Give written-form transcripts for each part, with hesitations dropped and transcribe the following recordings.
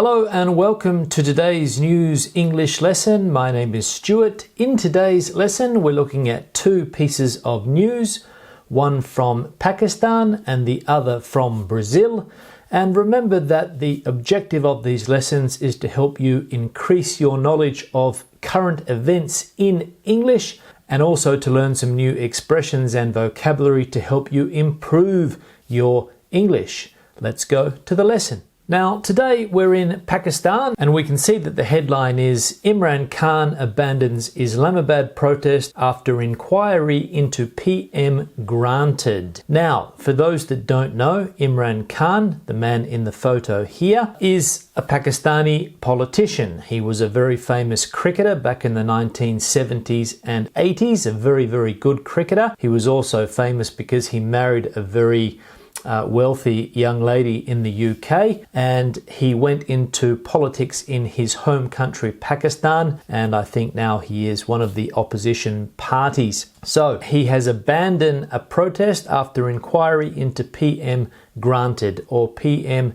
Hello and welcome to today's News English lesson. My name is Stuart. In today's lesson, we're looking at two pieces of news, one from Pakistan and the other from Brazil. And remember that the objective of these lessons is to help you increase your knowledge of current events in English and also to learn some new expressions and vocabulary to help you improve your English. Let's go to the lesson. Now, today we're in Pakistan and we can see that the headline is Imran Khan abandons Islamabad protest after inquiry into PM granted. Now, for those that don't know, Imran Khan, the man in the photo here, is a Pakistani politician. He was a very famous cricketer back in the 1970s and 80s, a very, very good cricketer. He was also famous because he married a very wealthy young lady in the UK, and he went into politics in his home country Pakistan, and I think now he is one of the opposition parties. So he has abandoned a protest after inquiry into PM granted or PM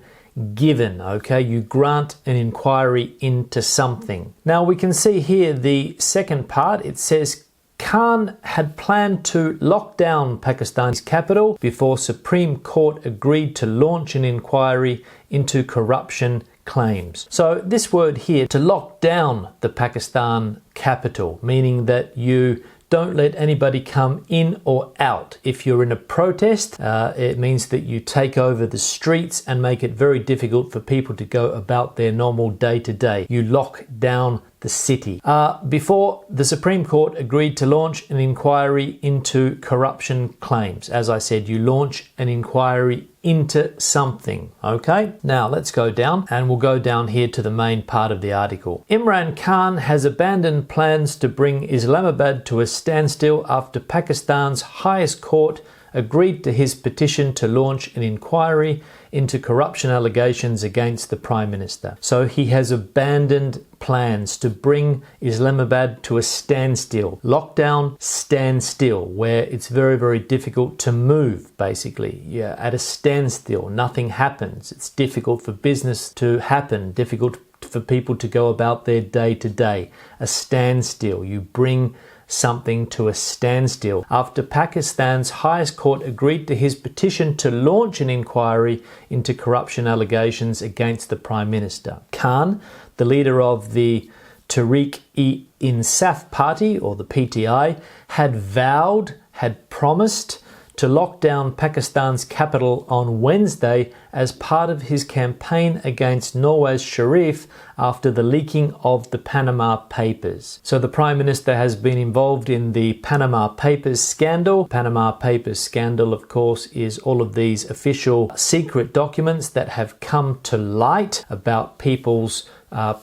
given. Okay, you grant an inquiry into something. Now we can see here the second part. It says Khan had planned to lock down Pakistan's capital before Supreme Court agreed to launch an inquiry into corruption claims. So this word here, to lock down the Pakistan capital, meaning that you don't let anybody come in or out. If you're in a protest, it means that you take over the streets and make it very difficult for people to go about their normal day-to-day. You lock down the city. Before the Supreme Court agreed to launch an inquiry into corruption claims. As I said, you launch an inquiry into something. Okay, now let's go down and we'll go down here to the main part of the article. Imran Khan has abandoned plans to bring Islamabad to a standstill after Pakistan's highest court agreed to his petition to launch an inquiry into corruption allegations against the Prime Minister. So he has abandoned plans to bring Islamabad to a standstill. Lockdown, standstill, where it's very, very difficult to move, basically. Yeah, at a standstill, nothing happens. It's difficult for business to happen, difficult for people to go about their day-to-day. A standstill, you bring something to a standstill after Pakistan's highest court agreed to his petition to launch an inquiry into corruption allegations against the Prime Minister. Khan, the leader of the Tehreek-e-Insaf party, or the PTI, had promised to lock down Pakistan's capital on Wednesday as part of his campaign against Nawaz Sharif after the leaking of the Panama Papers. So the Prime Minister has been involved in the Panama Papers scandal. Panama Papers scandal, of course, is all of these official secret documents that have come to light about people's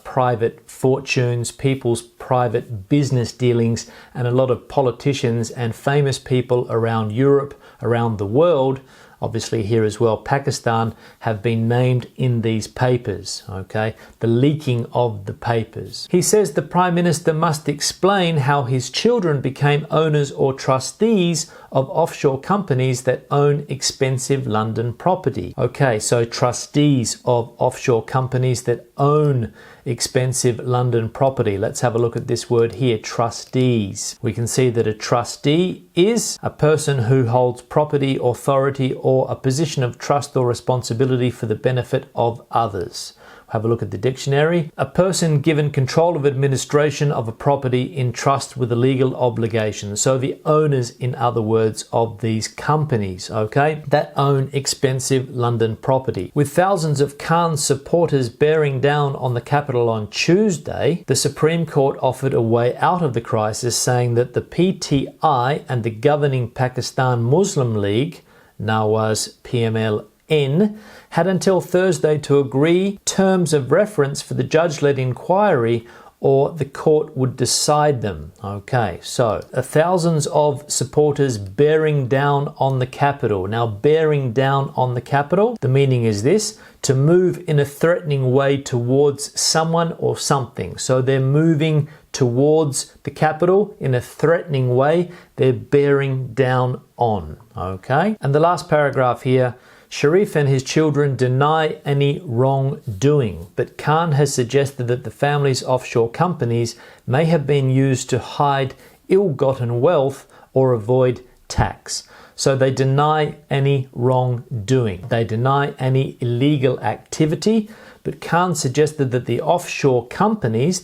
private fortunes, people's private business dealings, and a lot of politicians and famous people around Europe, around the world, obviously here as well, Pakistan, have been named in these papers, okay? The leaking of the papers. He says the Prime Minister must explain how his children became owners or trustees of offshore companies that own expensive London property. Okay, so trustees of offshore companies that own expensive London property. Let's have a look at this word here, trustees. We can see that a trustee is a person who holds property, authority, or a position of trust or responsibility for the benefit of others. Have a look at the dictionary. A person given control of administration of a property in trust with a legal obligation. So the owners, in other words, of these companies, okay, that own expensive London property. With thousands of Khan's supporters bearing down on the capital on Tuesday, the Supreme Court offered a way out of the crisis, saying that the PTI and the governing Pakistan Muslim League, Nawaz PMLN, had until Thursday to agree terms of reference for the judge-led inquiry, or the court would decide them. Okay, so thousands of supporters bearing down on the capital. Now, bearing down on the capital, the meaning is this: to move in a threatening way towards someone or something. So they're moving towards the capital in a threatening way. They're bearing down on. Okay, and the last paragraph here Sharif and his children deny any wrongdoing, but Khan has suggested that the family's offshore companies may have been used to hide ill-gotten wealth or avoid tax. So they deny any wrongdoing. They deny any illegal activity, but Khan suggested that the offshore companies,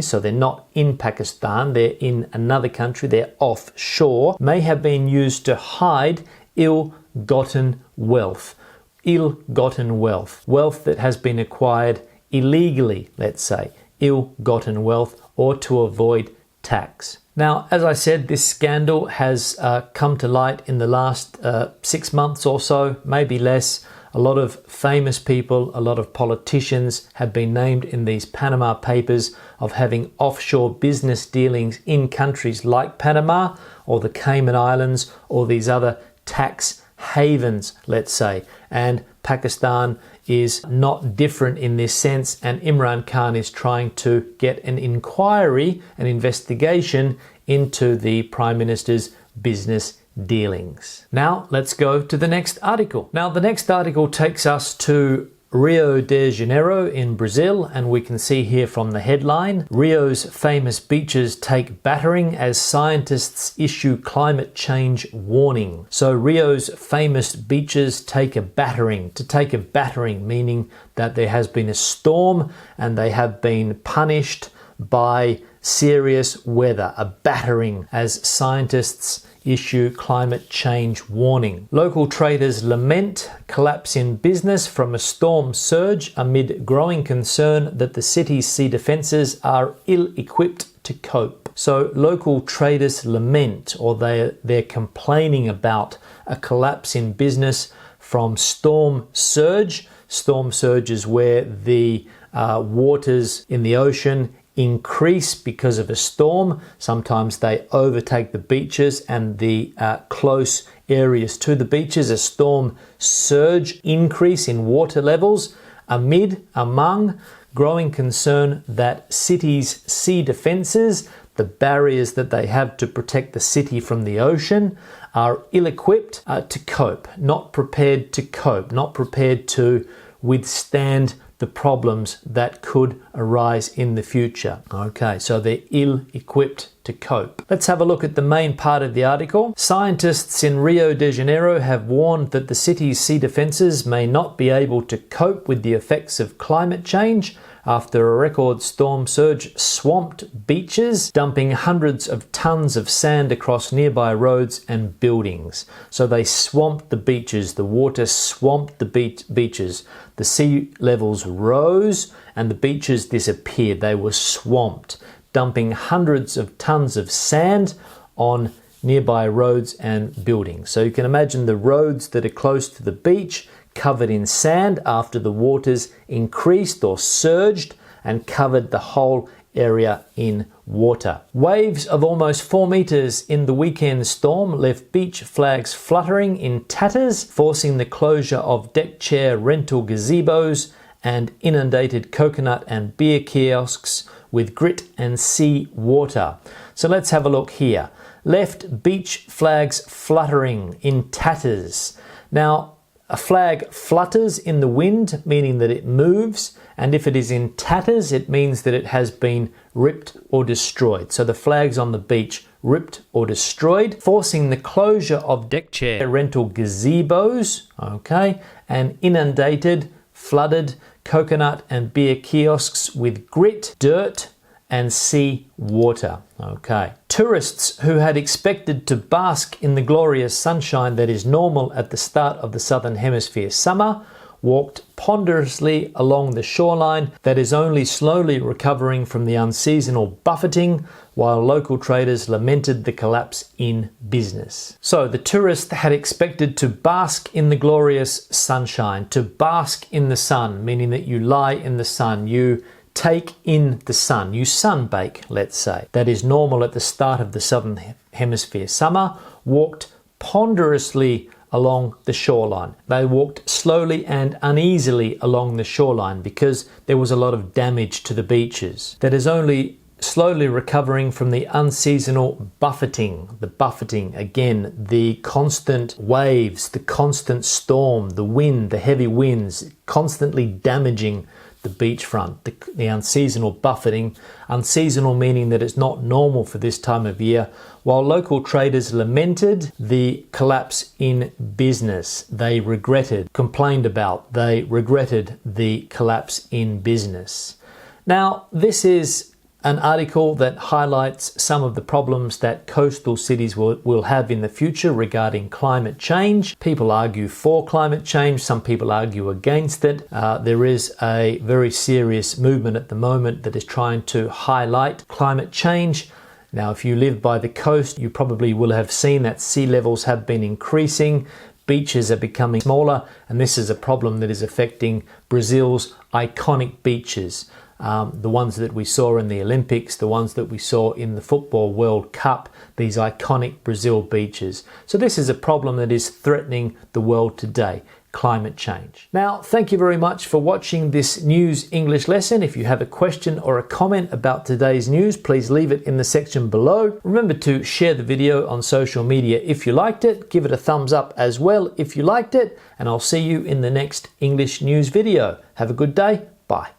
so they're not in Pakistan, they're in another country, they're offshore, may have been used to hide ill-gotten wealth. Ill-gotten wealth. Wealth that has been acquired illegally, let's say. Ill-gotten wealth, or to avoid tax. Now, as I said, this scandal has come to light in the last 6 months or so, maybe less. A lot of famous people, a lot of politicians have been named in these Panama Papers of having offshore business dealings in countries like Panama or the Cayman Islands or these other tax havens, let's say. And Pakistan is not different in this sense, and Imran Khan is trying to get an inquiry, an investigation into the Prime Minister's business dealings. Now let's go to the next article. Now the next article takes us to Rio de Janeiro in Brazil, and we can see here from the headline, Rio's famous beaches take battering as scientists issue climate change warning. So Rio's famous beaches take a battering. To take a battering meaning that there has been a storm and they have been punished by serious weather, a battering as scientists issue climate change warning. Local traders lament collapse in business from a storm surge amid growing concern that the city's sea defences are ill-equipped to cope. So local traders lament, or they're complaining about a collapse in business from storm surge. Storm surge is where the waters in the ocean increase because of a storm. Sometimes they overtake the beaches and the close areas to the beaches. A storm surge increase in water levels among growing concern that cities' sea defences, the barriers that they have to protect the city from the ocean, are ill-equipped to cope, not prepared to cope, not prepared to withstand the problems that could arise in the future. Okay, so they're ill-equipped to cope. Let's have a look at the main part of the article. Scientists in Rio de Janeiro have warned that the city's sea defences may not be able to cope with the effects of climate change after a record storm surge swamped beaches, dumping hundreds of tons of sand across nearby roads and buildings. So they swamped the beaches, the water swamped the beaches. The sea levels rose and the beaches disappeared. They were swamped, dumping hundreds of tons of sand on nearby roads and buildings. So you can imagine the roads that are close to the beach covered in sand after the waters increased or surged and covered the whole area in water. Waves of almost 4 meters in the weekend storm left beach flags fluttering in tatters, forcing the closure of deck chair rental gazebos and inundated coconut and beer kiosks with grit and sea water. So let's have a look here. Left beach flags fluttering in tatters. Now, a flag flutters in the wind, meaning that it moves, and if it is in tatters, it means that it has been ripped or destroyed. So the flags on the beach ripped or destroyed, forcing the closure of deck chair rental gazebos, okay, and inundated, flooded coconut and beer kiosks with grit, dirt, and sea water. Okay. Tourists who had expected to bask in the glorious sunshine that is normal at the start of the Southern Hemisphere summer walked ponderously along the shoreline that is only slowly recovering from the unseasonal buffeting, while local traders lamented the collapse in business. So the tourist had expected to bask in the glorious sunshine, to bask in the sun, meaning that you lie in the sun, you take in the sun, you sunbake, let's say. That is normal at the start of the Southern Hemisphere summer, walked ponderously along the shoreline. They walked slowly and uneasily along the shoreline because there was a lot of damage to the beaches. That is only slowly recovering from the unseasonal buffeting. The buffeting, again, the constant waves, the constant storm, the wind, the heavy winds, constantly damaging the beachfront. The unseasonal buffeting, unseasonal meaning that it's not normal for this time of year. While local traders lamented the collapse in business, they complained about the collapse in business. Now, this is an article that highlights some of the problems that coastal cities will have in the future regarding climate change. People argue for climate change, some people argue against it. There is a very serious movement at the moment that is trying to highlight climate change. Now, if you live by the coast, you probably will have seen that sea levels have been increasing, beaches are becoming smaller, and this is a problem that is affecting Brazil's iconic beaches. The ones that we saw in the Olympics, the ones that we saw in the Football World Cup, these iconic Brazil beaches. So this is a problem that is threatening the world today, climate change. Now, thank you very much for watching this news English lesson. If you have a question or a comment about today's news, please leave it in the section below. Remember to share the video on social media if you liked it. Give it a thumbs up as well if you liked it. And I'll see you in the next English news video. Have a good day. Bye.